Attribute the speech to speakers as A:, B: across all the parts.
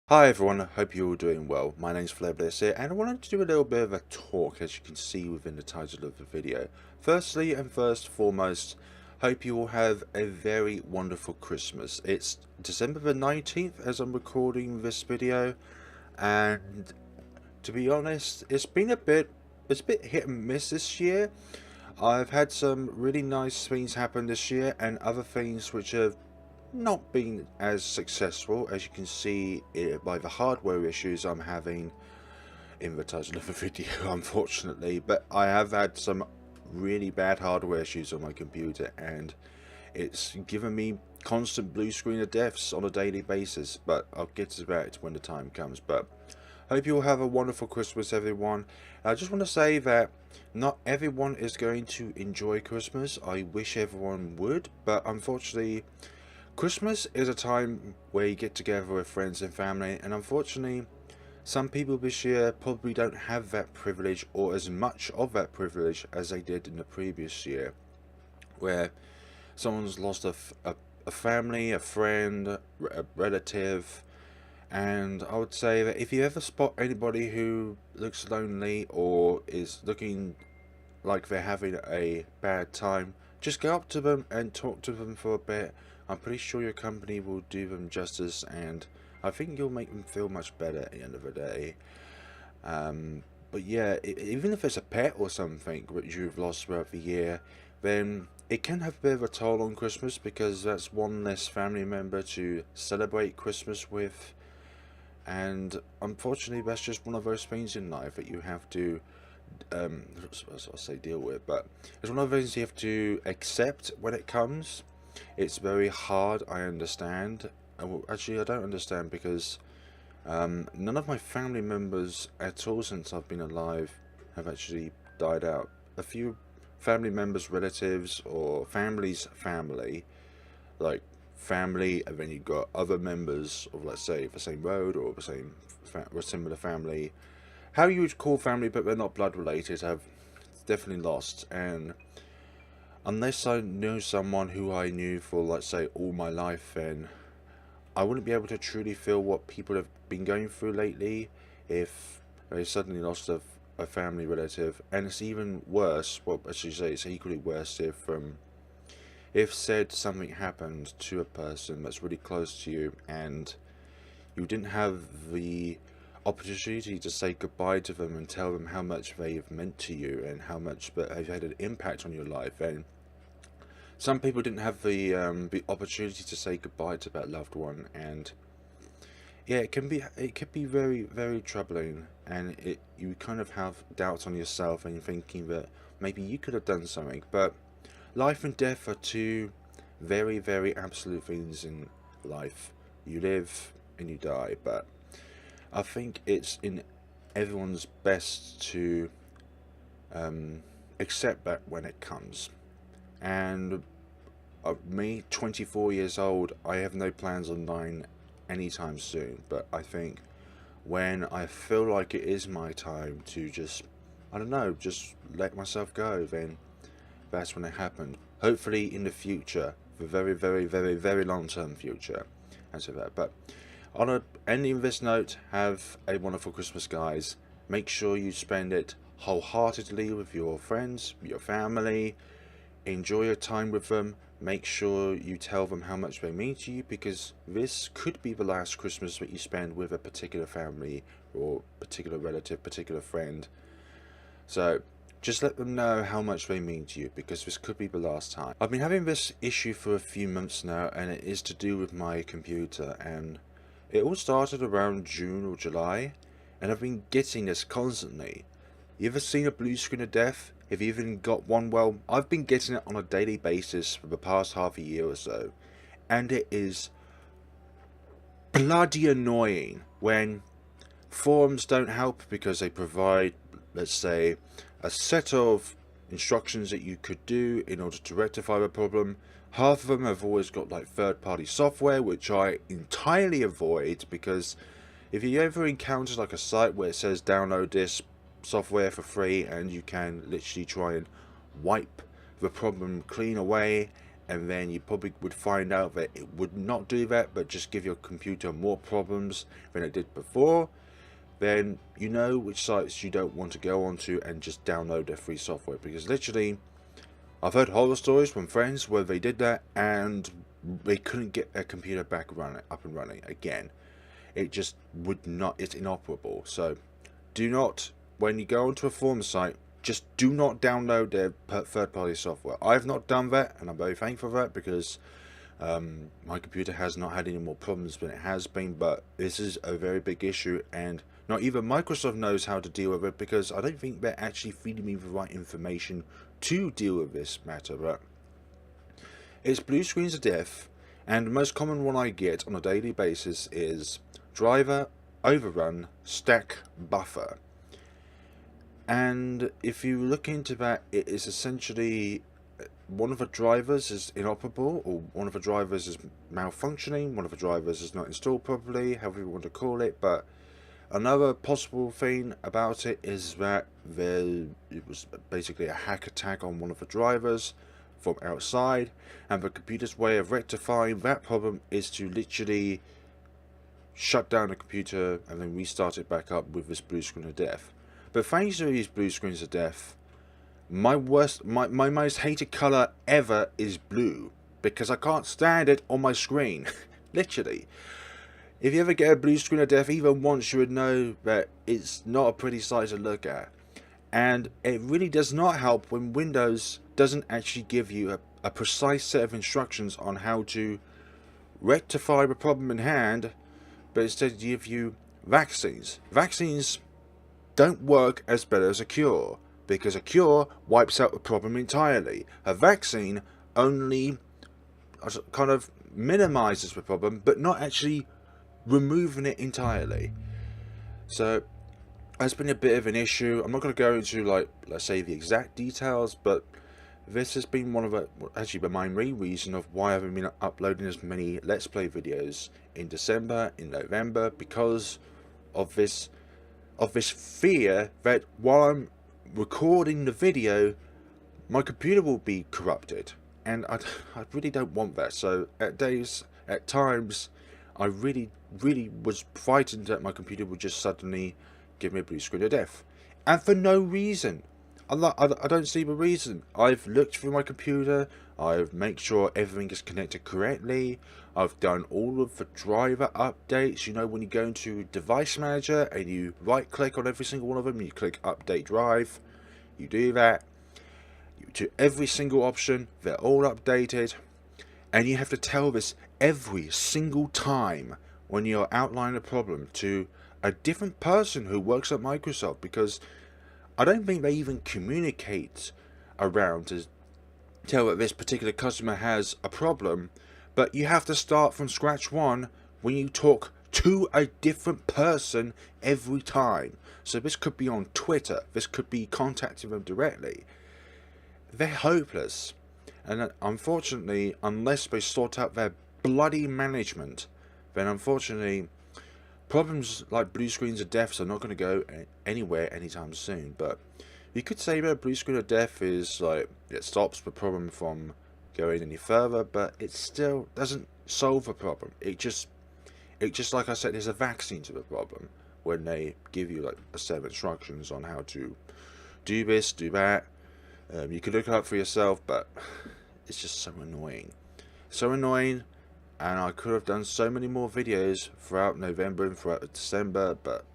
A: Hi everyone, I hope you're all doing well. My name's FlareBlitzed here, and I wanted to do a little bit of a talk, as you can see within the title of the video. Firstly and first foremost, hope you all have a very wonderful Christmas. It's December the 19th as I'm recording this video, and to be honest, it's a bit hit and miss this year. I've had some really nice things happen this year, and other things which have not been as successful, as you can see by the hardware issues I'm having in the title of the video, unfortunately. But I have had some really bad hardware issues on my computer, and it's given me constant blue screen of deaths on a daily basis. But I'll get to that when the time comes. But hope you all have a wonderful Christmas, everyone. I just want to say that not everyone is going to enjoy Christmas. I wish everyone would, but unfortunately Christmas is a time where you get together with friends and family, and unfortunately, some people this year probably don't have that privilege or as much of that privilege as they did in the previous year, where someone's lost a family, a friend, a relative, and I would say that if you ever spot anybody who looks lonely or is looking like they're having a bad time, just go up to them and talk to them for a bit. I'm pretty sure your company will do them justice, and I think you'll make them feel much better at the end of the day. But yeah, even if it's a pet or something which you've lost throughout the year, then it can have a bit of a toll on Christmas, because that's one less family member to celebrate Christmas with. And unfortunately, that's just one of those things in life that you have to I'll say deal with, but it's one of those things you have to accept when it comes. It's very hard, I understand. Well, actually, I don't understand, because none of my family members at all since I've been alive have actually died out. A few family members, relatives, or family's family, like family, and then you've got other members of, let's say, the same road or the same or similar family, how you would call family, but they're not blood related, have definitely lost. And unless I know someone who I knew for, let's say, all my life, then I wouldn't be able to truly feel what people have been going through lately if they suddenly lost a family relative. And it's even worse, well, I should say it's equally worse if said something happened to a person that's really close to you, and you didn't have the opportunity to say goodbye to them and tell them how much they've meant to you and how much they've had an impact on your life. And some people didn't have the opportunity to say goodbye to that loved one, and yeah, it can be very, very troubling, and you kind of have doubts on yourself, and you're thinking that maybe you could have done something. But life and death are two very, very absolute things in life. You live and you die, but I think it's in everyone's best to accept that when it comes. And me, 24 years old, I have no plans on dying anytime soon. But I think when I feel like it is my time to just, I don't know, just let myself go, then that's when it happened. Hopefully in the future, the very, very, very, very long-term future, and so that. But on ending this note, have a wonderful Christmas, guys. Make sure you spend it wholeheartedly with your friends, your family. Enjoy your time with them. Make sure you tell them how much they mean to you, because this could be the last Christmas that you spend with a particular family or particular relative, particular friend. So just let them know how much they mean to you, because this could be the last time. I've been having this issue for a few months now, and it is to do with my computer, and it all started around June or July, and I've been getting this constantly. You ever seen a blue screen of death? Have you even got one? Well, I've been getting it on a daily basis for the past half a year or so, and it is bloody annoying when forums don't help, because they provide, let's say, a set of instructions that you could do in order to rectify the problem. Half of them have always got like third-party software, which I entirely avoid, because if you ever encounter like a site where it says download this software for free, and you can literally try and wipe the problem clean away, and then you probably would find out that it would not do that, but just give your computer more problems than it did before, then you know which sites you don't want to go onto and just download their free software. Because literally, I've heard horror stories from friends where they did that and they couldn't get their computer back up and running again. It just would not, it's inoperable. So do not, when you go onto a forum site, just do not download their third-party software. I've not done that, and I'm very thankful for that, because my computer has not had any more problems than it has been. But this is a very big issue, and not even Microsoft knows how to deal with it, because I don't think they're actually feeding me the right information to deal with this matter. But it's blue screens of death, and the most common one I get on a daily basis is driver overrun stack buffer. And if you look into that, it is essentially one of the drivers is inoperable, or one of the drivers is malfunctioning, one of the drivers is not installed properly, however you want to call it. But another possible thing about it is that it was basically a hack attack on one of the drivers from outside, and the computer's way of rectifying that problem is to literally shut down the computer and then restart it back up with this blue screen of death. But thanks to these blue screens of death, my most hated color ever is blue, because I can't stand it on my screen. Literally, if you ever get a blue screen of death even once, you would know that it's not a pretty sight to look at. And it really does not help when Windows doesn't actually give you a precise set of instructions on how to rectify the problem in hand, but instead give you vaccines. Vaccines don't work as better as a cure, because a cure wipes out the problem entirely. A vaccine only kind of minimizes the problem, but not actually removing it entirely. So that's been a bit of an issue. I'm not going to go into, like, let's say the exact details, but this has been one of the main reason of why I haven't been uploading as many Let's Play videos in December, in November, because of this fear that while I'm recording the video, my computer will be corrupted, and I really don't want that. So at times, I really was frightened that my computer would just suddenly give me a blue screen of death, and for no reason. I don't see the reason. I've looked through my computer, I've made sure everything is connected correctly, I've done all of the driver updates. You know, when you go into Device Manager and you right click on every single one of them, you click Update Drive, you do that, to every single option, they're all updated, and you have to tell this every single time when you're outlining a problem to a different person who works at Microsoft, because I don't think they even communicate around to tell that this particular customer has a problem, but you have to start from scratch one when you talk to a different person every time. So this could be on Twitter, this could be contacting them directly. They're hopeless, and unfortunately, unless they sort out their bloody management, then unfortunately problems like blue screens of deaths are not going to go anywhere anytime soon. But you could say that blue screen of death is like, it stops the problem from going any further, but it still doesn't solve the problem. It just like I said, there's a vaccine to the problem when they give you like a set of instructions on how to do this, do that. You can look it up for yourself, but it's just so annoying. So annoying. And I could have done so many more videos throughout November and throughout December, but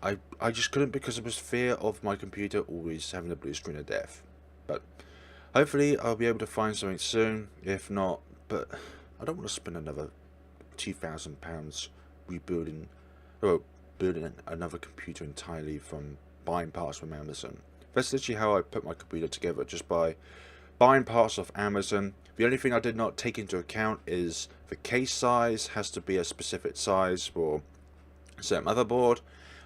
A: I just couldn't, because of this fear of my computer always having a blue screen of death. But hopefully I'll be able to find something soon. If not, but I don't want to spend another £2,000 rebuilding, or building another computer entirely from buying parts from Amazon. That's literally how I put my computer together, just by buying parts off Amazon. The only thing I did not take into account is the case size has to be a specific size for a certain motherboard.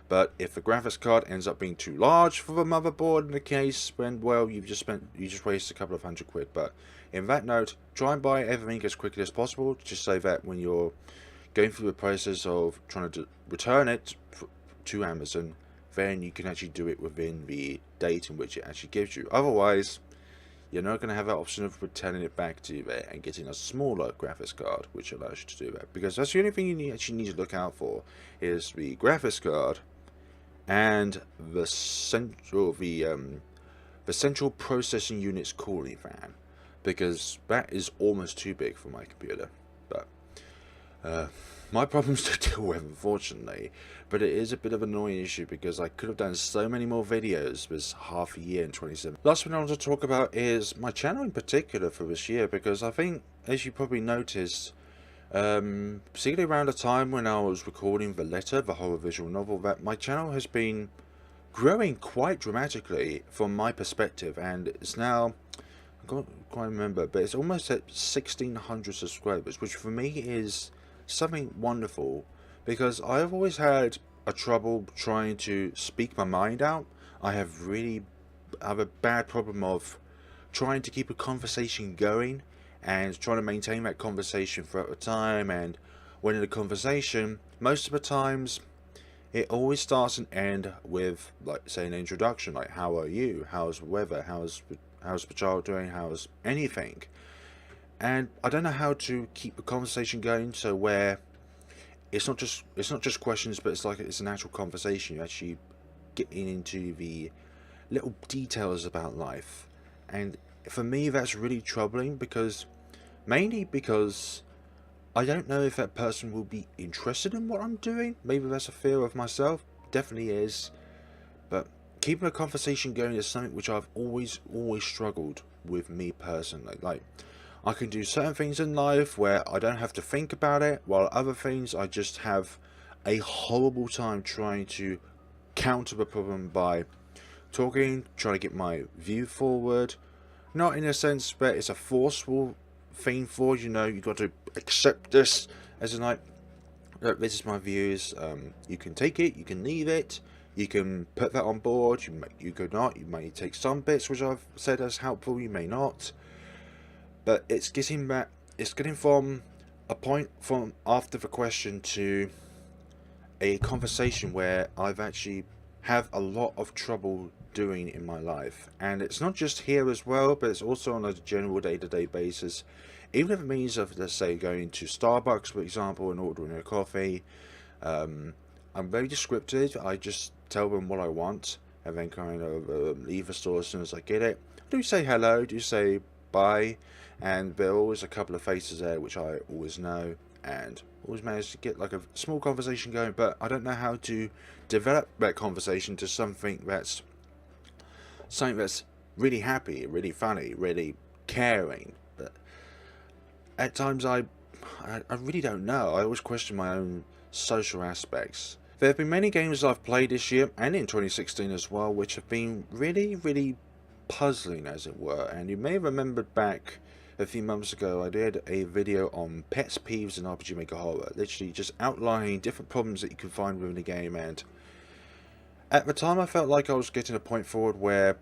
A: But if the graphics card ends up being too large for the motherboard in the case, then well, you just wasted a couple of £100. But in that note, try and buy everything as quickly as possible, just so that when you're going through the process of trying to return it to Amazon, then you can actually do it within the date in which it actually gives you. Otherwise, you're not going to have that option of returning it back to there and getting a smaller graphics card, which allows you to do that. Because that's the only thing you actually need to look out for, is the graphics card and the central processing unit's cooling fan, because that is almost too big for my computer. But my problem's to deal with, unfortunately, but it is a bit of an annoying issue because I could have done so many more videos this half a year in 27. Last one I want to talk about is my channel in particular for this year, because I think, as you probably noticed, particularly around the time when I was recording The Letter, the horror visual novel, that my channel has been growing quite dramatically from my perspective, and it's now, I can't quite remember, but it's almost at 1,600 subscribers, which for me is something wonderful, because I've always had a trouble trying to speak my mind out. I have a bad problem of trying to keep a conversation going and trying to maintain that conversation throughout the time, and when in a conversation, most of the times it always starts and ends with, like, say, an introduction, like, how are you, how's the weather, how's the child doing, how's anything. And I don't know how to keep the conversation going, so where it's not just questions, but it's an actual conversation. You actually getting into the little details about life, and for me that's really troubling, mainly because I don't know if that person will be interested in what I'm doing. Maybe that's a fear of myself, definitely is, but keeping a conversation going is something which I've always struggled with, me personally. Like, I can do certain things in life where I don't have to think about it, while other things I just have a horrible time trying to counter the problem by talking, trying to get my view forward. Not in a sense that it's a forceful thing for, you know, you got to accept this, as in, like, look, this is my views, you can take it, you can leave it, you can put that on board, you could not, you may take some bits which I've said as helpful, you may not. But it's getting from a point from after the question to a conversation where I've actually have a lot of trouble doing in my life. And it's not just here as well, but it's also on a general day-to-day basis. Even if it means of, let's say, going to Starbucks, for example, and ordering a coffee. I'm very descriptive. I just tell them what I want and then kind of leave the store as soon as I get it. I do say hello, do say bye, and there are always a couple of faces there which I always know, and always manage to get like a small conversation going, but I don't know how to develop that conversation to something that's really happy, really funny, really caring. But at times I really don't know. I always question my own social aspects. There have been many games I've played this year and in 2016 as well, which have been really puzzling, as it were. And you may have remembered back a few months ago I did a video on pets peeves in RPG Maker Horror, literally just outlining different problems that you can find within the game. And at the time I felt like I was getting a point forward where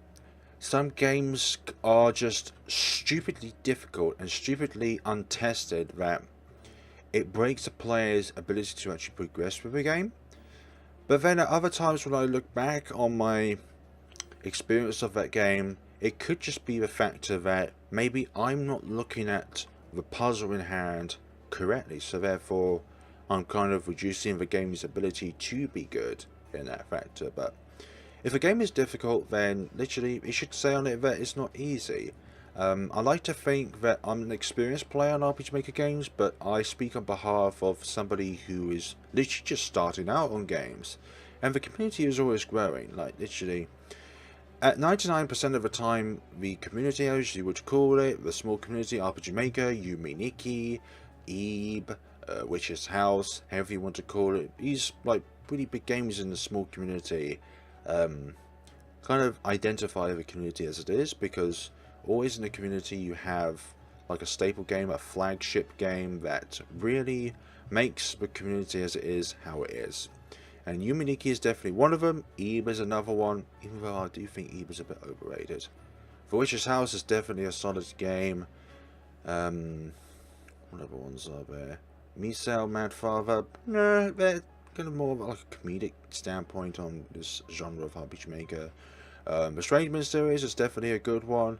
A: some games are just stupidly difficult and stupidly untested that it breaks the player's ability to actually progress with the game. But then at other times when I look back on my experience of that game, it could just be the factor that maybe I'm not looking at the puzzle in hand correctly, so therefore I'm kind of reducing the game's ability to be good in that factor. But if a game is difficult, then literally it should say on it that it's not easy. I like to think that I'm an experienced player on RPG Maker games, but I speak on behalf of somebody who is literally just starting out on games, and the community is always growing. Like, literally at 99% of the time, the community, as you would call it, the small community, RPG Maker, Yumi Nikki, Ebe, Witch's House, however you want to call it, these like really big games in the small community kind of identify the community as it is, because always in the community you have like a staple game, a flagship game that really makes the community as it is how it is. And Yuminiki is definitely one of them. Ebe is another one, even though I do think Ebe is a bit overrated. The Witch's House is definitely a solid game. What other ones are there? Misao, Mad Father, no, they're kind of more of like a comedic standpoint on this genre of RPG Maker. The Strange Man series is definitely a good one.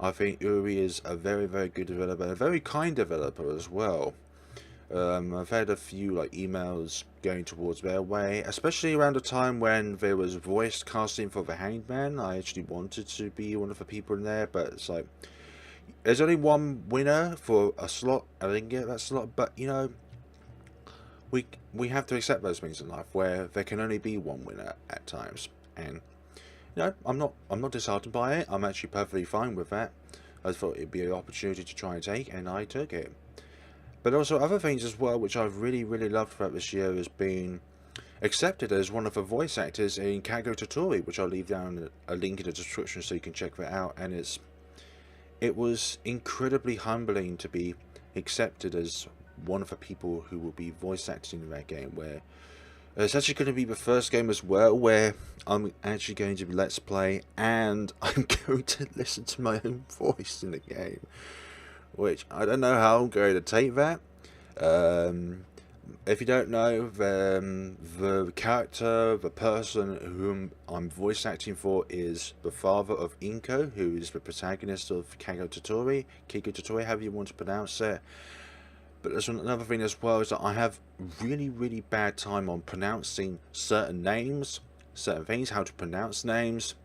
A: I think Uri is a very, very good developer, a very kind developer as well. I've had a few like emails going towards their way, especially around the time when there was voice casting for the Hangman. I actually wanted to be one of the people in there, but it's like there's only one winner for a slot. I didn't get that slot, but you know, we have to accept those things in life where there can only be one winner at times, and you know, I'm not disheartened by it. I'm actually perfectly fine with that. I thought it'd be an opportunity to try and take, and I took it. But also other things as well, which I've really, really loved throughout this year, has been accepted as one of the voice actors in Kago Totori, which I'll leave down a link in the description so you can check that out. And it was incredibly humbling to be accepted as one of the people who will be voice acting in that game, where it's actually going to be the first game as well where I'm actually going to let's play and I'm going to listen to my own voice in the game, which I don't know how I'm going to take that. If you don't know, the character, the person whom I'm voice acting for is the father of Inko, who is the protagonist of Kago Totori, however you want to pronounce it. But there's another thing as well, is that I have really, really bad time on pronouncing certain names, certain things, how to pronounce names.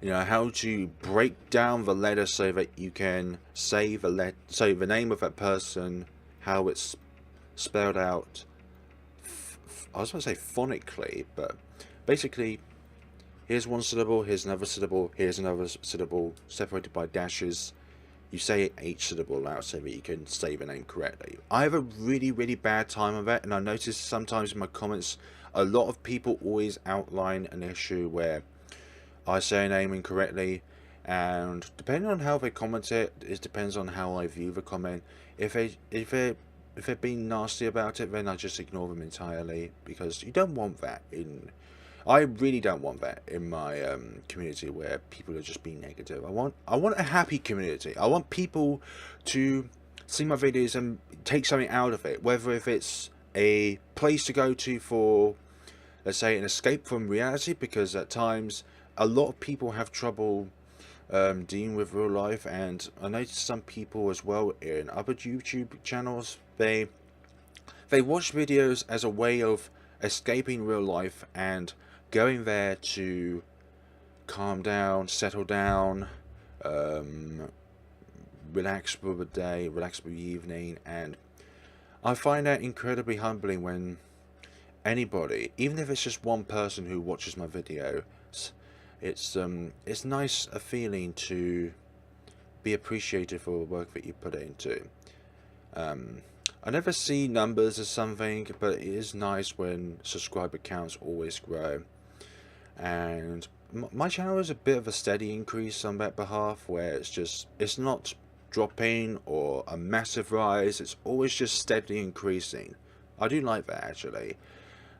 A: You know, how to break down the letter so that you can say the name of that person, how it's spelled out. I was going to say phonically, but basically, here's one syllable, here's another syllable, here's another syllable, separated by dashes. You say each syllable out so that you can say the name correctly. I have a really, really bad time of it, and I notice sometimes in my comments, a lot of people always outline an issue where I say a name incorrectly, and depending on how they comment it, it depends on how I view the comment. If they're being nasty about it, then I just ignore them entirely, because you don't want that in. I really don't want that in my community where people are just being negative. I want a happy community. I want people to see my videos and take something out of it, whether if it's a place to go to for, let's say, an escape from reality, because at times a lot of people have trouble dealing with real life, and I noticed some people as well in other YouTube channels, they watch videos as a way of escaping real life and going there to calm down, settle down, relax for the day, relax for the evening. And I find that incredibly humbling when anybody, even if it's just one person who watches my video, it's nice a feeling to be appreciated for the work that you put into. I never see numbers as something, but it is nice when subscriber counts always grow. And my channel is a bit of a steady increase on that behalf, where it's not dropping or a massive rise, it's always just steadily increasing. I do like that, actually.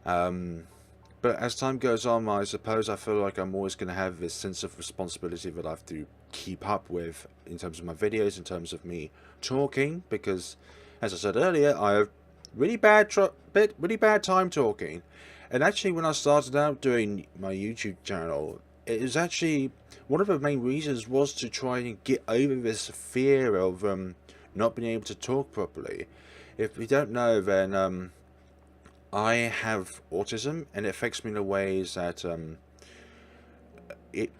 A: But as time goes on, I suppose I feel like I'm always going to have this sense of responsibility that I have to keep up with in terms of my videos, in terms of me talking, because as I said earlier, I have really bad time talking. And actually, when I started out doing my YouTube channel, it was actually one of the main reasons was to try and get over this fear of not being able to talk properly. If you don't know, then I have autism, and it affects me in the ways that it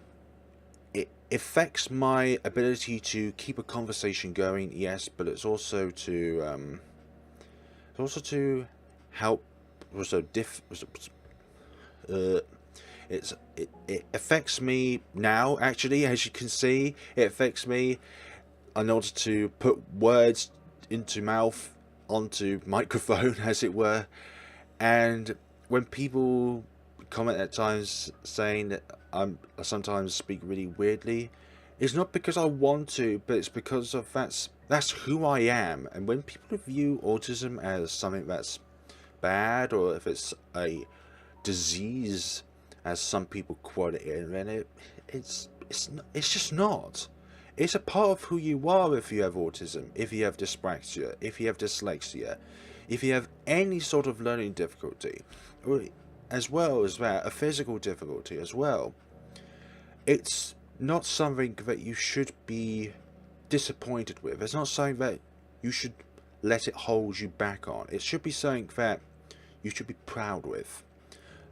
A: affects my ability to keep a conversation going. Yes, but it's also to help. It affects me now, actually, as you can see. It affects me in order to put words into mouth, onto microphone, as it were. And when people comment at times saying that I sometimes speak really weirdly, it's not because I want to, but it's because of that's who I am. And when people view autism as something that's bad, or if it's a disease, as some people quote it in, then it's just not. It's a part of who you are. If you have autism, if you have dyspraxia, if you have dyslexia, if you have any sort of learning difficulty, or as well as that, a physical difficulty as well, it's not something that you should be disappointed with. It's not something that you should let it hold you back on. It should be something that you should be proud with,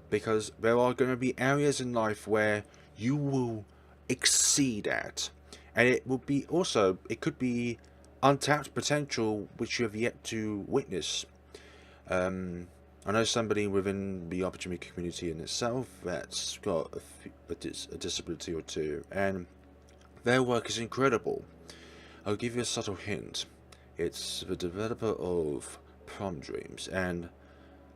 A: because there are going to be areas in life where you will exceed at, and it will be also, it could be untapped potential which you have yet to witness. I know somebody within the opportunity community in itself that's got a disability or two, and their work is incredible. I'll give you a subtle hint. It's the developer of Prom Dreams, and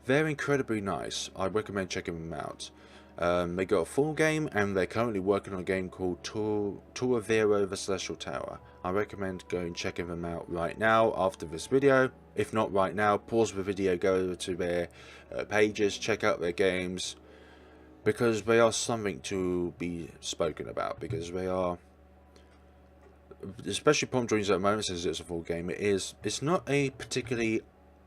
A: they're incredibly nice. I recommend checking them out. They got a full game, and they're currently working on a game called Tour of Zero: The Celestial Tower. I recommend going checking them out right now after this video. If not right now, pause the video, go over to their pages, check out their games, because they are something to be spoken about. Because they are, especially Prom Dreams at the moment, since it's a full game, it's not a particularly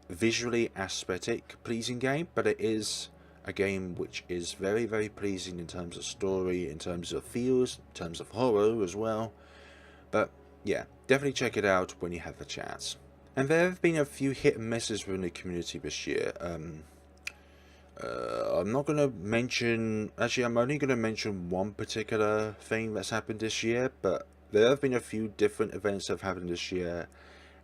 A: visually aesthetic pleasing game, but it is a game which is very, very pleasing in terms of story, in terms of feels, in terms of horror as well. But yeah, definitely check it out when you have the chance. And there have been a few hit and misses within the community this year. I'm not going to mention, actually I'm only going to mention one particular thing that's happened this year, but there have been a few different events that have happened this year,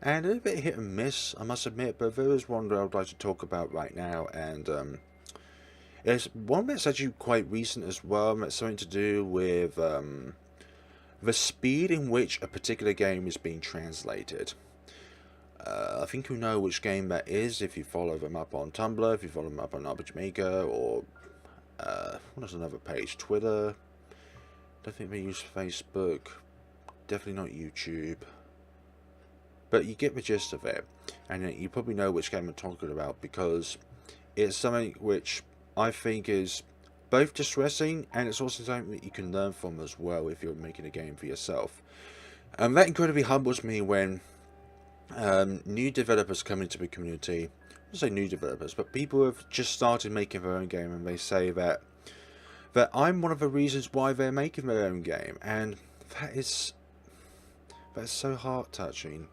A: and a little bit hit and miss, I must admit, but there is one that I would like to talk about right now, and it's one that's actually quite recent as well, and it's something to do with the speed in which a particular game is being translated. I think you know which game that is if you follow them up on Tumblr, if you follow them up on RPG Maker, or what is another page? Twitter. Don't think they use Facebook. Definitely not YouTube. But you get the gist of it, and you probably know which game I'm talking about, because it's something which I think is both distressing, and it's also something that you can learn from as well if you're making a game for yourself. And that incredibly humbles me when new developers come into the community. I don't say new developers, but people who have just started making their own game, and they say that I'm one of the reasons why they're making their own game, and that's so heart touching.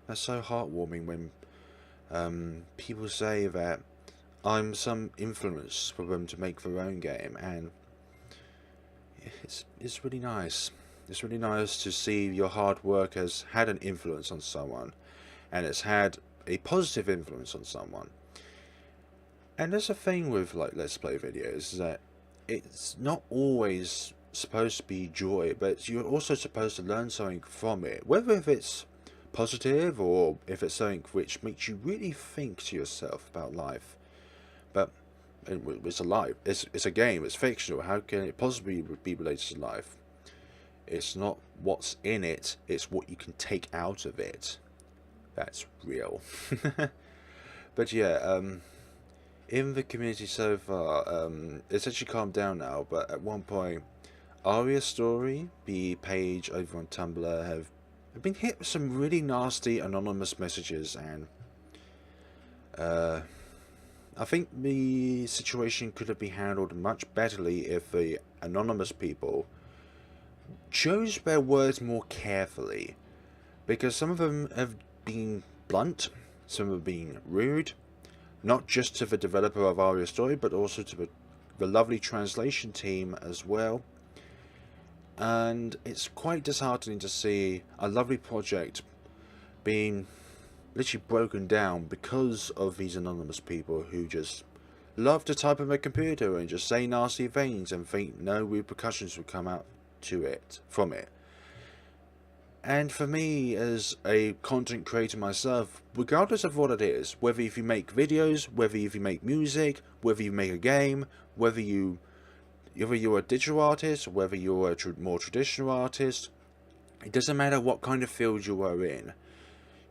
A: That's so heartwarming when people say that I'm some influence for them to make their own game, and it's really nice. It's really nice to see your hard work has had an influence on someone, and it's had a positive influence on someone. And there's a thing with like Let's Play videos, that it's not always supposed to be joy, but you're also supposed to learn something from it, whether if it's positive or if it's something which makes you really think to yourself about life. But it's alive. It's a game. It's fictional. How can it possibly be related to life? It's not what's in it. It's what you can take out of it. That's real. But yeah, in the community so far, it's actually calmed down now. But at one point, Aria Story, the page over on Tumblr, have been hit with some really nasty anonymous messages, and I think the situation could have been handled much betterly if the anonymous people chose their words more carefully, because some of them have been blunt, some have been rude, not just to the developer of Aria Story, but also to the lovely translation team as well. And it's quite disheartening to see a lovely project being literally broken down because of these anonymous people who just love to type on their computer and just say nasty things and think no repercussions will come out from it. And for me, as a content creator myself, regardless of what it is, whether if you make videos, whether if you make music, whether you make a game, whether you're a digital artist, whether you're a more traditional artist, it doesn't matter what kind of field you are in,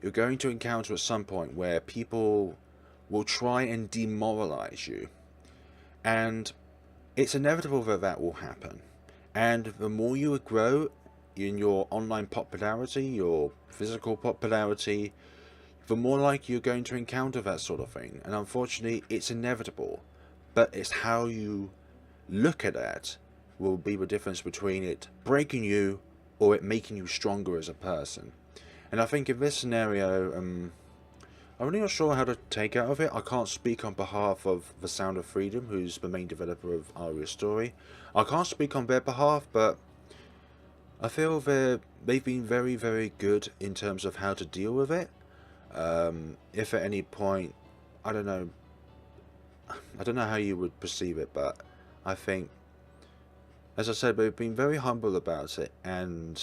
A: you're going to encounter at some point where people will try and demoralize you. And it's inevitable that that will happen. And the more you grow in your online popularity, your physical popularity, the more likely you're going to encounter that sort of thing. And unfortunately, it's inevitable. But it's how you look at that will be the difference between it breaking you or it making you stronger as a person. And I think in this scenario, I'm really not sure how to take out of it. I can't speak on behalf of The Sound of Freedom, who's the main developer of Aria Story. I can't speak on their behalf, but I feel they've been very, very good in terms of how to deal with it. If at any point, I don't know how you would perceive it, but I think, as I said, they've been very humble about it, and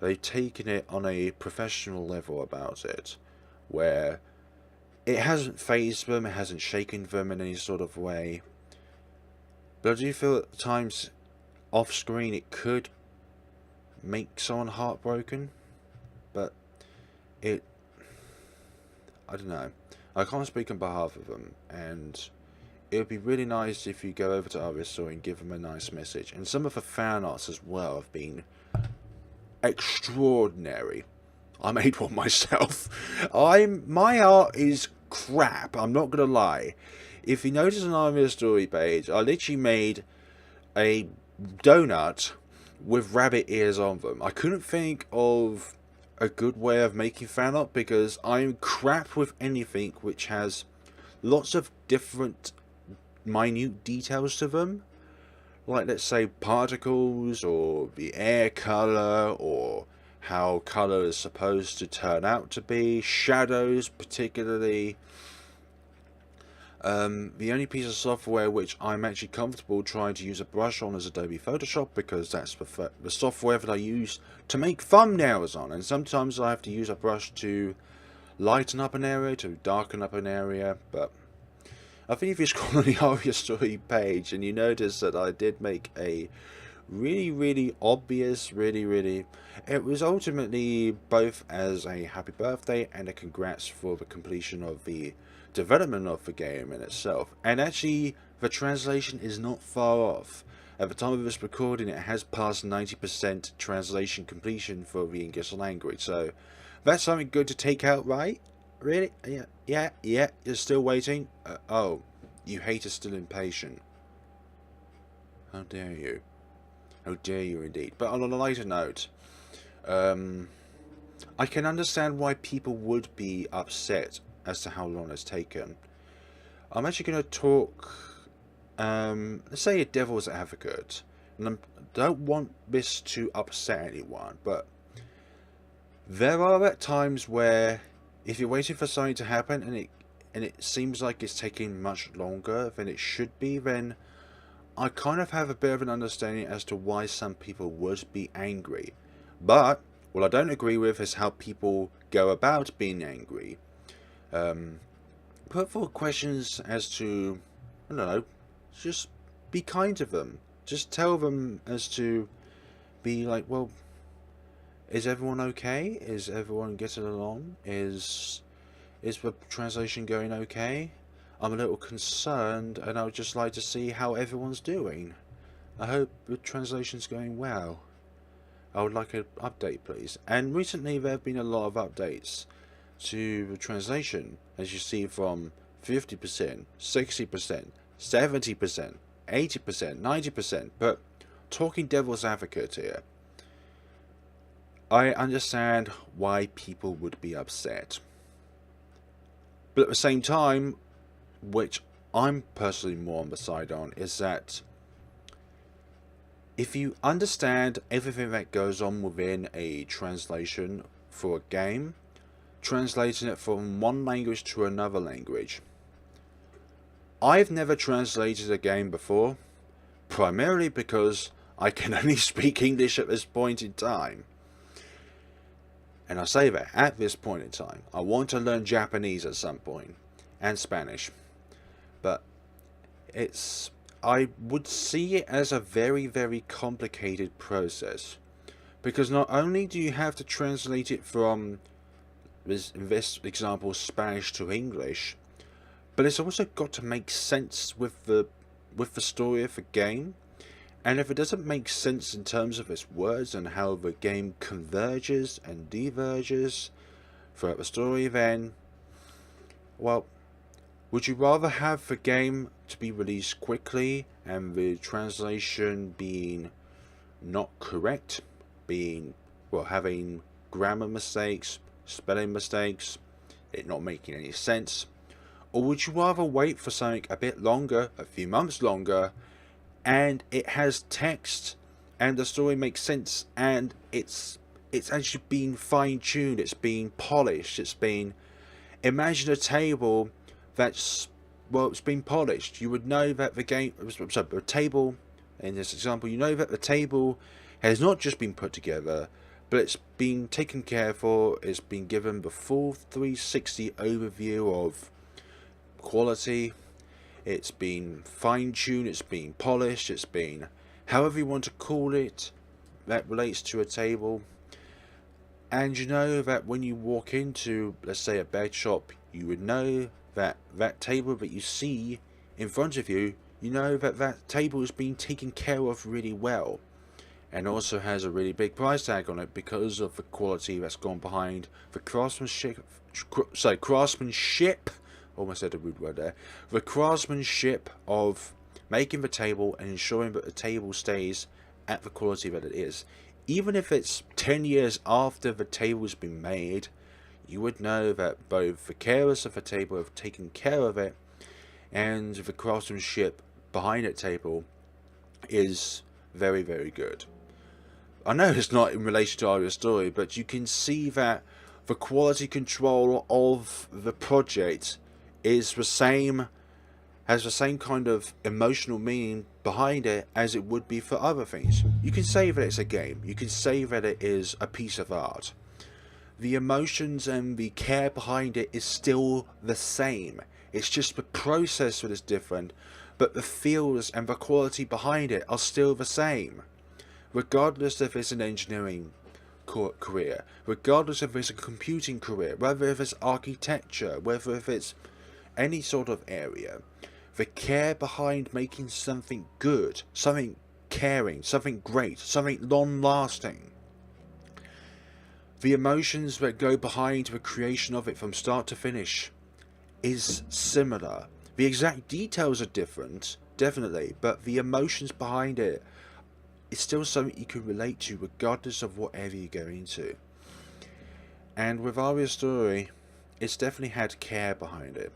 A: they've taken it on a professional level about it, where it hasn't phased them, it hasn't shaken them in any sort of way. But I do feel at times off screen it could make someone heartbroken, but I don't know. I can't speak on behalf of them, and it would be really nice if you go over to Aria Story and give them a nice message. And some of the fan arts as well have been extraordinary. I made one myself. My art is crap, I'm not gonna lie. If you notice on Aria Story page, I literally made a donut with rabbit ears on them. I couldn't think of a good way of making fan art because I'm crap with anything which has lots of different minute details to them, like let's say particles or the air color or how color is supposed to turn out to be, shadows particularly. The only piece of software which I'm actually comfortable trying to use a brush on is Adobe Photoshop, because that's the software that I use to make thumbnails on, and sometimes I have to use a brush to lighten up an area, to darken up an area. But I think if you scroll on the Aria Story page and you notice that I did make a really obvious, it was ultimately both as a happy birthday and a congrats for the completion of the development of the game in itself. And actually the translation is not far off. At the time of this recording, it has passed 90% translation completion for the English language, so that's something good to take out, right? Really? Yeah, you're still waiting? Oh, you hate are still impatient. How dare you? How dare you indeed. But on a lighter note, I can understand why people would be upset as to how long it's taken. I'm actually going to talk, let's say, a devil's advocate, and I don't want this to upset anyone, but there are at times where if you're waiting for something to happen and it seems like it's taking much longer than it should be, then I kind of have a bit of an understanding as to why some people would be angry. But what I don't agree with is how people go about being angry. Put forward questions as to, I don't know, just be kind to them. Just tell them as to be like, well, is everyone okay? Is everyone getting along? Is the translation going okay? I'm a little concerned, and I would just like to see how everyone's doing. I hope the translation's going well. I would like an update, please. And recently there have been a lot of updates to the translation, as you see, from 50%, 60%, 70%, 80%, 90%. But talking devil's advocate here, I understand why people would be upset. But at the same time, which I'm personally more on the side on, is that if you understand everything that goes on within a translation for a game, translating it from one language to another language. I've never translated a game before, primarily because I can only speak English at this point in time. And I say that at this point in time. I want to learn Japanese at some point, and Spanish. But I would see it as a very complicated process, because not only do you have to translate it from, in this example, Spanish to English, but it's also got to make sense with the story of the game. And if it doesn't make sense in terms of its words and how the game converges and diverges throughout the story, then, well, Would you rather have the game to be released quickly and the translation being not correct, being, well, having grammar mistakes, spelling mistakes, it not making any sense? Or would you rather wait for something a bit longer, a few months longer, and it has text and the story makes sense and it's actually been fine-tuned, it's been polished, it's been... Imagine a table that's, well, it's been polished. You would know that the game, sorry, the table, in this example, you know that the table has not just been put together, but it's been taken care for, it's been given the full 360 overview of quality, it's been fine-tuned, it's been polished, it's been however you want to call it that relates to a table. And you know that when you walk into, let's say, a bed shop, you would know that that table that you see in front of you, you know that that table has been taken care of really well, and also has a really big price tag on it because of the quality that's gone behind the craftsmanship. Almost said a rude word there. The craftsmanship of making the table and ensuring that the table stays at the quality that it is. Even if it's 10 years after the table's been made, you would know that both the carers of the table have taken care of it, and the craftsmanship behind that table is very, very good. I know it's not in relation to our story, but you can see that the quality control of the project is the same, has the same kind of emotional meaning behind it as it would be for other things. You can say that it's a game, you can say that it is a piece of art. The emotions and the care behind it is still the same. It's just the process that is different, but the feels and the quality behind it are still the same. Regardless if it's an engineering career, regardless if it's a computing career, whether if it's architecture, whether if it's any sort of area, the care behind making something good, something caring, something great, something long-lasting, the emotions that go behind the creation of it from start to finish is similar. The exact details are different, definitely, but the emotions behind it is still something you can relate to regardless of whatever you go into. And with Aria's story, it's definitely had care behind it.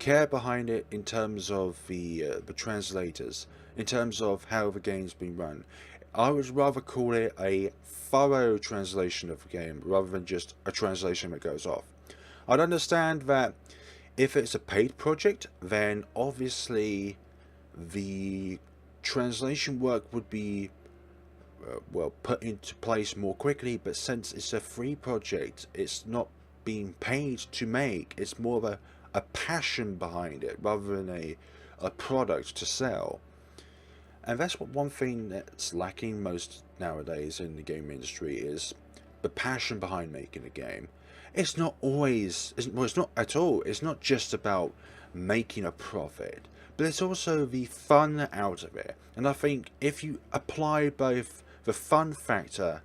A: Care behind it in terms of the translators, in terms of how the game's been run. I would rather call it a thorough translation of the game rather than just a translation that goes off. I'd understand that if it's a paid project, then obviously the translation work would be well put into place more quickly, but since it's a free project, it's not being paid to make, it's more of a passion behind it rather than a product to sell. And that's what one thing that's lacking most nowadays in the game industry is the passion behind making a game. It's not always, well, it's not at all, it's not just about making a profit, but it's also the fun out of it. And I think if you apply both the fun factor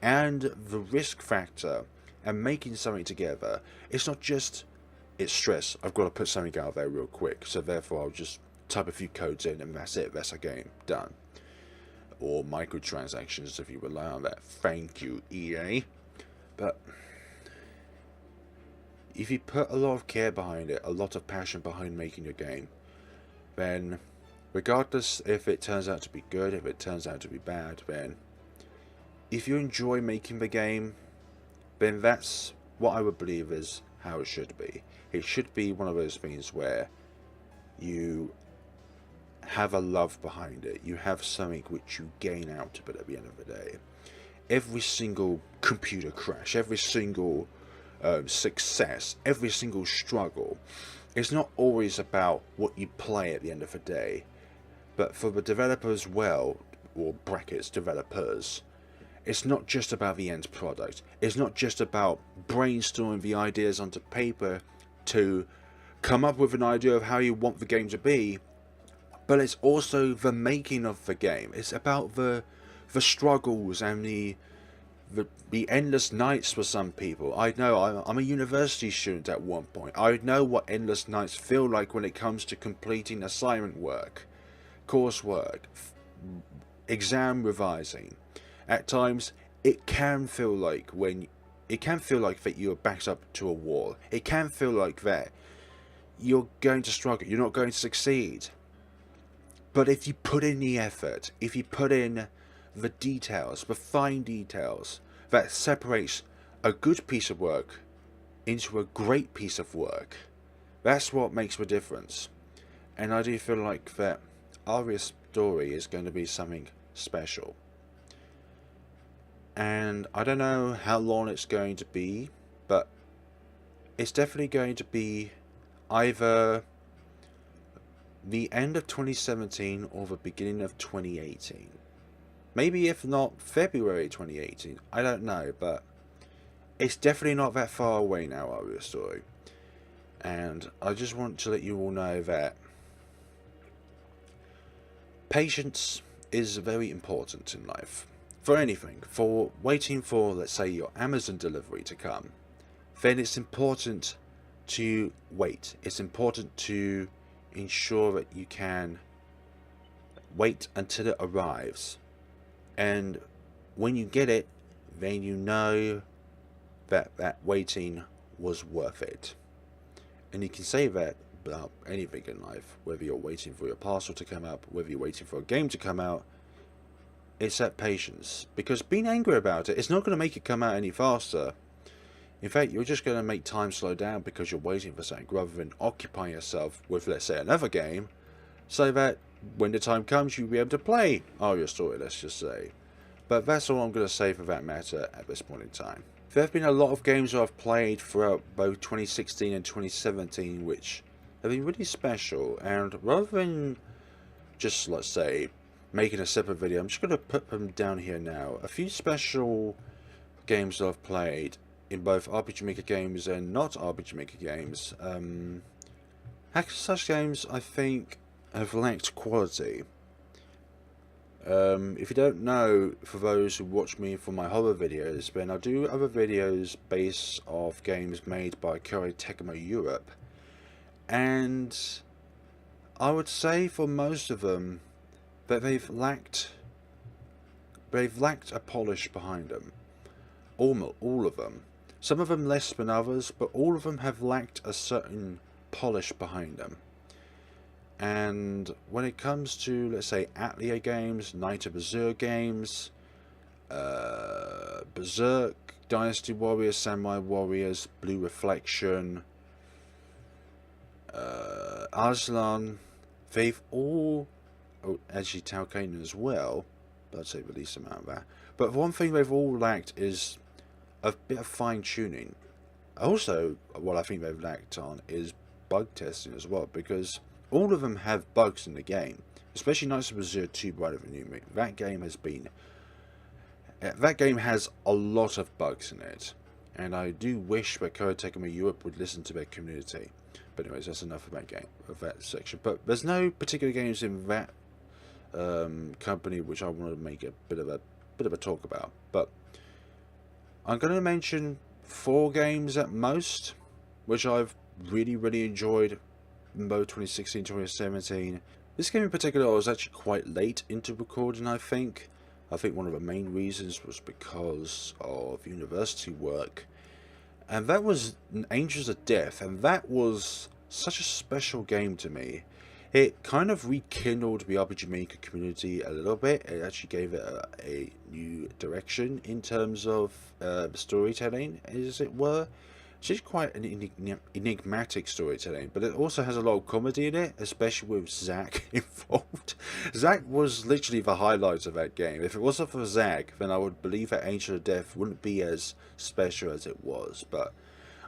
A: and the risk factor and making something together, it's not just, it's stress, I've got to put something out there real quick, so therefore I'll just type a few codes in and that's it, that's a game, done. Or microtransactions if you rely on that. Thank you, EA. But if you put a lot of care behind it, a lot of passion behind making your game, then regardless if it turns out to be good, if it turns out to be bad, then if you enjoy making the game, then that's what I would believe is how it should be. It should be one of those things where you have a love behind it, you have something which you gain out of it at the end of the day. Every single computer crash, every single success, every single struggle, it's not always about what you play at the end of the day, but for the developers, well, or brackets developers, it's not just about the end product. It's not just about brainstorming the ideas onto paper to come up with an idea of how you want the game to be, but it's also the making of the game. It's about the struggles and the be endless nights for some people. I know I'm a university student at one point. I know what endless nights feel like when it comes to completing assignment work, coursework, exam revising. At times, it can feel like that you're backed up to a wall. It can feel like that you're going to struggle. You're not going to succeed. But if you put in the effort, if you put in the details, the fine details that separates a good piece of work into a great piece of work, that's what makes the difference. And I do feel like that Aria's story is going to be something special. And I don't know how long it's going to be, but it's definitely going to be either the end of 2017 or the beginning of 2018. Maybe if not February 2018. I don't know, but it's definitely not that far away now, Aria's story. And I just want to let you all know that patience is very important in life. For anything, for waiting for, let's say, your Amazon delivery to come, then it's important to wait. It's important to ensure that you can wait until it arrives. And when you get it, then you know that that waiting was worth it. And you can say that about anything in life, whether you're waiting for your parcel to come up, whether you're waiting for a game to come out. It's that patience, because being angry about it, it's not going to make it come out any faster. In fact, you're just going to make time slow down because you're waiting for something rather than occupying yourself with, let's say, another game, so that when the time comes, you'll be able to play Aria's story, let's just say. But that's all I'm going to say for that matter at this point in time. There have been a lot of games I've played throughout both 2016 and 2017 which have been really special, and rather than just, let's say, making a separate video, I'm just going to put them down here now. A few special games that I've played in both RPG Maker games and not RPG Maker games. Such games, I think, have lacked quality. If you don't know, for those who watch me for my horror videos, then I do other videos based off games made by Koei Tecmo Europe, and I would say for most of them that they've lacked a polish behind them. All of them. Some of them less than others, but all of them have lacked a certain polish behind them. And when it comes to, let's say, Atelier games, Night of Azure games, Berserk, Dynasty Warriors, Samurai Warriors, Blue Reflection, Arslan, they've all, actually Talcanon as well, but I'd say the least amount of that. But one thing they've all lacked is a bit of fine-tuning. Also, what I think they've lacked on is bug testing as well, because all of them have bugs in the game, especially Knights of Azure 2 Bride of the New Moon. That game has a lot of bugs in it, and I do wish that Koei Tecmo Europe would listen to their community. But anyways, that's enough of that section. But there's no particular games in that company which I want to make a bit of a talk about. But I'm going to mention 4 games at most, which I've really enjoyed in both 2016 and 2017. This game in particular, I was actually quite late into recording, I think. I think one of the main reasons was because of university work. And that was Angels of Death, and that was such a special game to me. It kind of rekindled the RPG Maker community a little bit. It actually gave it a new direction in terms of storytelling, as it were. It's quite an enigmatic storytelling, but it also has a lot of comedy in it, especially with Zack involved. Zack was literally the highlight of that game. If it wasn't for Zack, then I would believe that Angel of Death wouldn't be as special as it was. But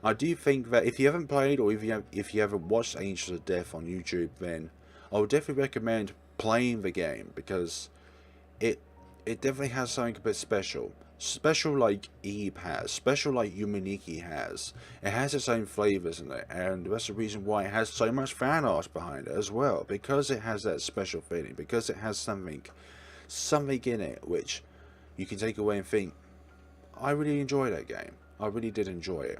A: I do think that if you haven't played, or if you haven't watched Angel of Death on YouTube, then I would definitely recommend playing the game, because it definitely has something a bit special. Special like Eve has, special like Yumaniki has. It has its own flavours in it, and that's the reason why it has so much fan art behind it as well, because it has that special feeling, because it has something in it which you can take away and think, I really enjoyed that game. I really did enjoy it.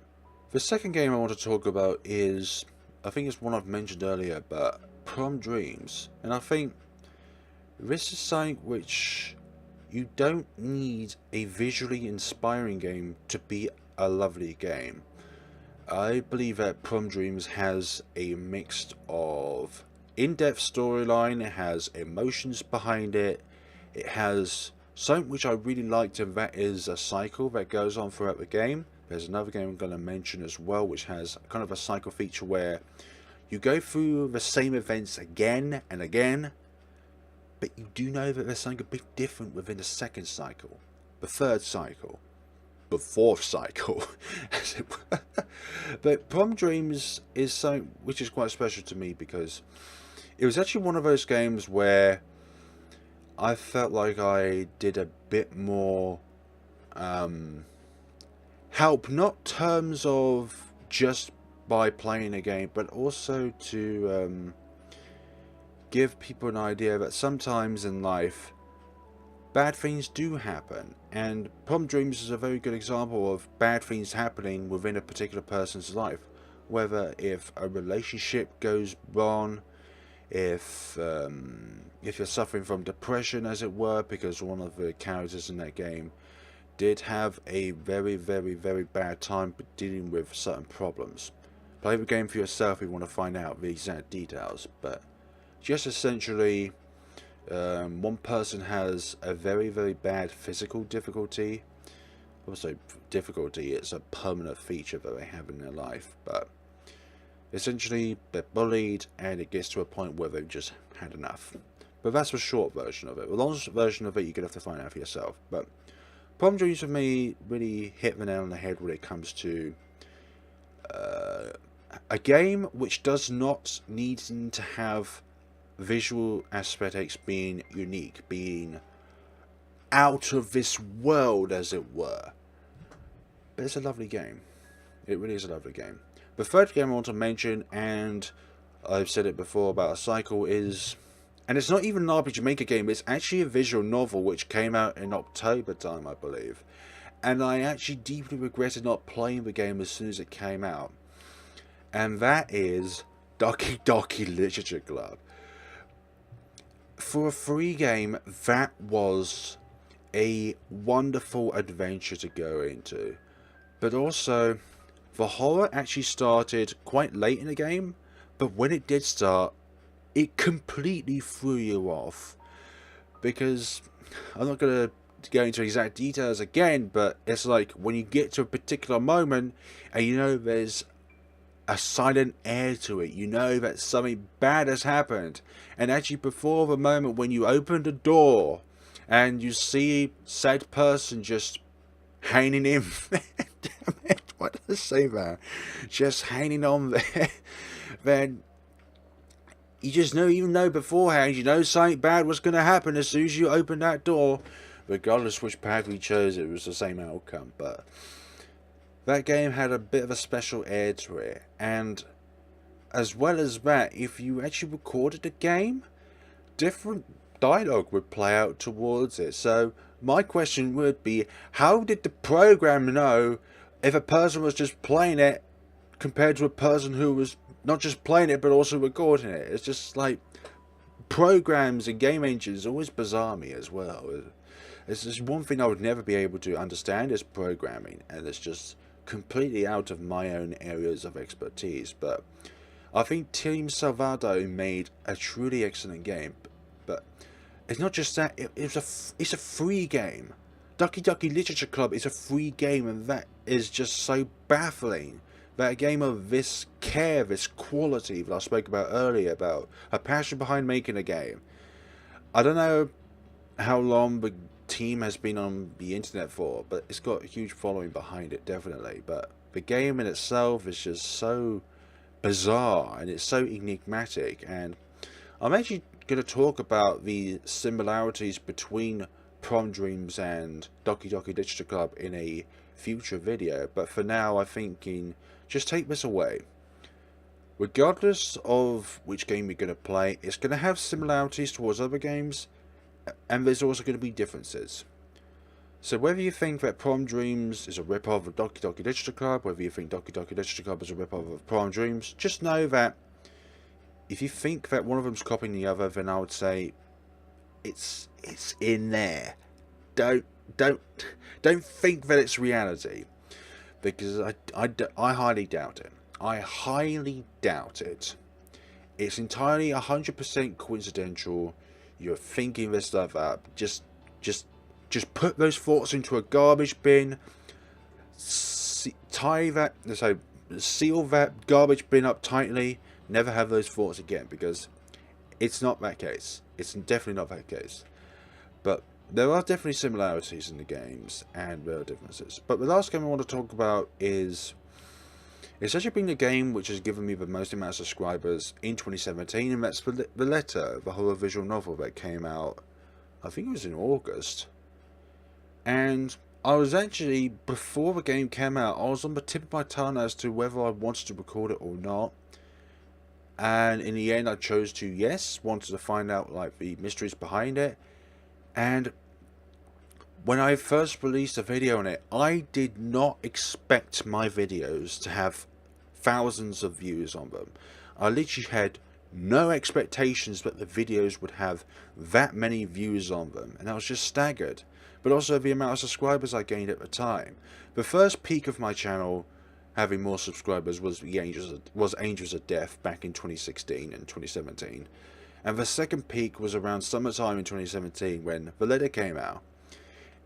A: The second game I want to talk about is, I think it's one I've mentioned earlier, but Prom Dreams. And I think this is something which you don't need a visually inspiring game to be a lovely game. I believe that Prom Dreams has a mix of in-depth storyline, it has emotions behind it, it has something which I really liked, and that is a cycle that goes on throughout the game. There's another game I'm going to mention as well which has kind of a cycle feature where you go through the same events again and again, but you do know that there's something a bit different within the second cycle, the third cycle, the fourth cycle, as it were. But Prom Dreams is something which is quite special to me because it was actually one of those games where I felt like I did a bit more help, not terms of just by playing a game, but also to give people an idea that sometimes in life bad things do happen, and Prom Dreams is a very good example of bad things happening within a particular person's life, whether if a relationship goes wrong, if you're suffering from depression, as it were, because one of the characters in that game did have a very bad time dealing with certain problems. Play the game for yourself if you want to find out the exact details, but just essentially one person has a very bad physical difficulty. Also difficulty, it's a permanent feature that they have in their life, but essentially they're bullied and it gets to a point where they've just had enough. But that's the short version of it. The long version of it you're going to have to find out for yourself. But Prom Dreams for me really hit the nail on the head when it comes to a game which does not need to have visual aesthetics being unique, being out of this world, as it were. But it's a lovely game. It really is a lovely game. The third game I want to mention, and I've said it before about a cycle, is, and it's not even an RPG Maker game, it's actually a visual novel which came out in October time, I believe. And I actually deeply regretted not playing the game as soon as it came out. And that is Doki Doki Literature Club. For a free game, that was a wonderful adventure to go into. But also, the horror actually started quite late in the game, but when it did start, it completely threw you off. Because, I'm not going to go into exact details again, but it's like when you get to a particular moment, and you know there's a silent air to it, you know that something bad has happened, and actually before the moment when you open the door and you see said person just hanging in there, damn it, why did I say that, just hanging on there, then you just know, even though beforehand you know something bad was going to happen as soon as you open that door, regardless which path we chose, it was the same outcome. But that game had a bit of a special air to it, and as well as that, if you actually recorded the game, different dialogue would play out towards it. So my question would be, how did the program know if a person was just playing it compared to a person who was not just playing it but also recording it? It's just like, programs and game engines always bizarre me as well. It's just one thing I would never be able to understand is programming, and it's just completely out of my own areas of expertise. But I think Team Salvado made a truly excellent game. But it's not just that, it's a free game. Doki Doki Literature Club is a free game, and that is just so baffling. That a game of this care, this quality that I spoke about earlier, about a passion behind making a game. I don't know how long the team has been on the internet for, but it's got a huge following behind it, definitely. But the game in itself is just so bizarre, and it's so enigmatic, and I'm actually going to talk about the similarities between Prom Dreams and Doki Doki Literature Club in a future video, but for now I'm thinking, just take this away. Regardless of which game you're going to play, it's going to have similarities towards other games, and there's also going to be differences. So whether you think that Prom Dreams is a rip-off of Doki Doki Literature Club, whether you think Doki Doki Literature Club is a rip-off of Prom Dreams, just know that if you think that one of them's copying the other, then I would say it's in there. Don't think that it's reality, because I highly doubt it. I highly doubt it. It's entirely 100% coincidental. You're thinking this stuff up. Just put those thoughts into a garbage bin. Tie that, so seal that garbage bin up tightly. Never have those thoughts again, because it's not that case. It's definitely not that case. But there are definitely similarities in the games, and there are differences. But the last game I want to talk about is, it's actually been the game which has given me the most amount of subscribers in 2017, and that's Valletta, the horror visual novel that came out, I think it was in August. And I was actually, before the game came out, I was on the tip of my tongue as to whether I wanted to record it or not. And in the end I chose to yes, wanted to find out like the mysteries behind it. And when I first released a video on it, I did not expect my videos to have thousands of views on them. I literally had no expectations that the videos would have that many views on them, and I was just staggered. But also the amount of subscribers I gained at the time. The first peak of my channel having more subscribers was Angels of Death back in 2016 and 2017. And the second peak was around summertime in 2017 when Valletta came out.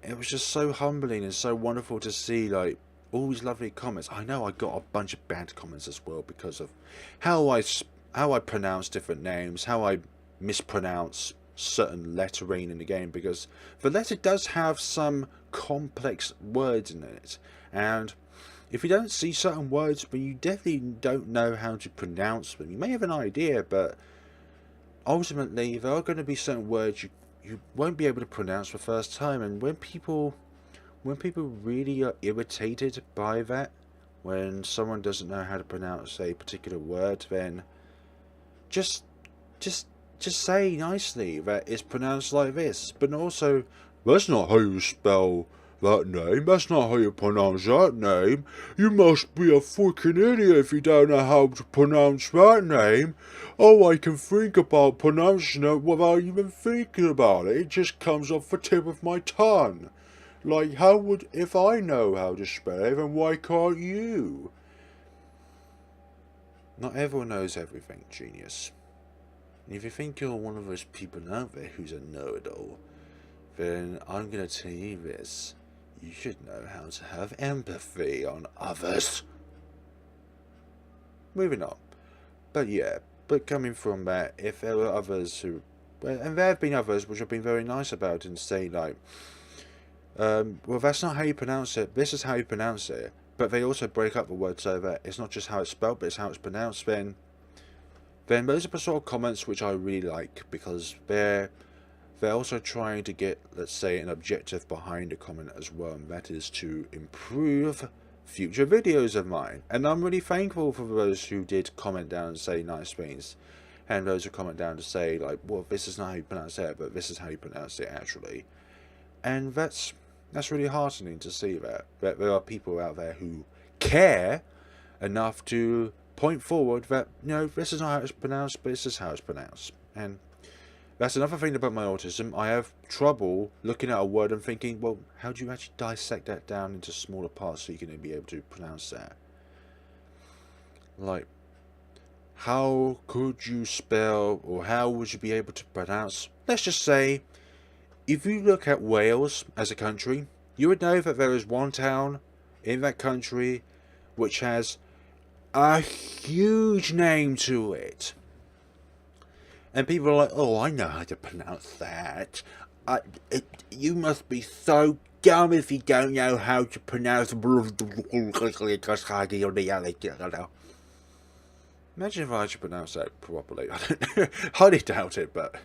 A: It was just so humbling and so wonderful to see like all these lovely comments. I know I got a bunch of bad comments as well because of how I pronounce different names, how I mispronounce certain lettering in the game, because Valletta does have some complex words in it, and if you don't see certain words, but you definitely don't know how to pronounce them, you may have an idea, but ultimately there are going to be certain words you won't be able to pronounce the first time. And when people really are irritated by that, when someone doesn't know how to pronounce a particular word, then just say nicely that it's pronounced like this, but also, that's not how you spell that name, that's not how you pronounce that name, you must be a freaking idiot if you don't know how to pronounce that name. Oh, I can think about pronouncing it without even thinking about it, it just comes off the tip of my tongue. Like, how would, if I know how to spell it, then why can't you? Not everyone knows everything, genius. And if you think you're one of those people out there who's a know-it-all, then I'm going to tell you this. You should know how to have empathy on others. Moving on. But yeah, but coming from that, if there were others who, and there have been others which have been very nice about it and say like, well, that's not how you pronounce it, this is how you pronounce it. But they also break up the word so that it's not just how it's spelled, but it's how it's pronounced. Then those are the sort of comments which I really like, because they're also trying to get, let's say, an objective behind a comment as well, and that is to improve future videos of mine. And I'm really thankful for those who did comment down and say nice things, and those who comment down to say like, well, this is not how you pronounce it, but this is how you pronounce it actually. And that's really heartening to see that there are people out there who care enough to point forward that, you know, this is not how it's pronounced, but this is how it's pronounced. And that's another thing about my autism. I have trouble looking at a word and thinking, well, how do you actually dissect that down into smaller parts so you can be able to pronounce that? Like, how could you spell, or how would you be able to pronounce, let's just say, if you look at Wales as a country, you would know that there is one town in that country which has a huge name to it. And people are like, oh, I know how to pronounce that. You must be so dumb if you don't know how to pronounce. Imagine if I actually pronounce that properly. I don't know. Highly doubt it, but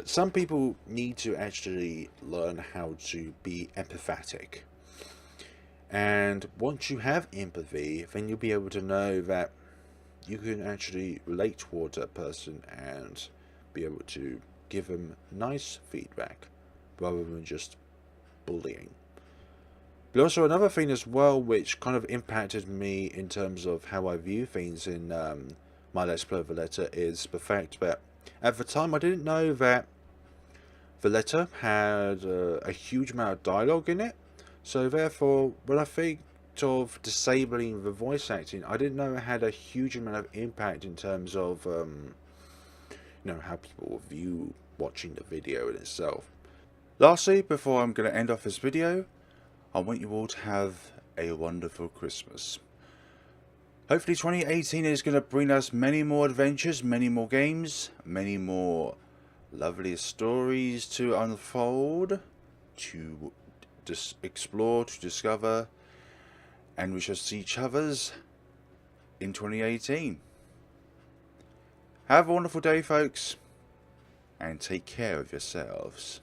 A: some people need to actually learn how to be empathetic. And once you have empathy, then you'll be able to know that you can actually relate towards that person and be able to give them nice feedback rather than just bullying. But also another thing as well which kind of impacted me in terms of how I view things in my Let's Play Valletta is the fact that at the time I didn't know that Valletta had a huge amount of dialogue in it. So therefore, when I think of disabling the voice acting, I didn't know it had a huge amount of impact in terms of how people view watching the video in itself. Lastly, before I'm going to end off this video, I want you all to have a wonderful Christmas. Hopefully 2018 is going to bring us many more adventures, many more games, many more lovely stories to unfold, to explore, to discover, and we shall see each other's in 2018. Have a wonderful day, folks, and take care of yourselves.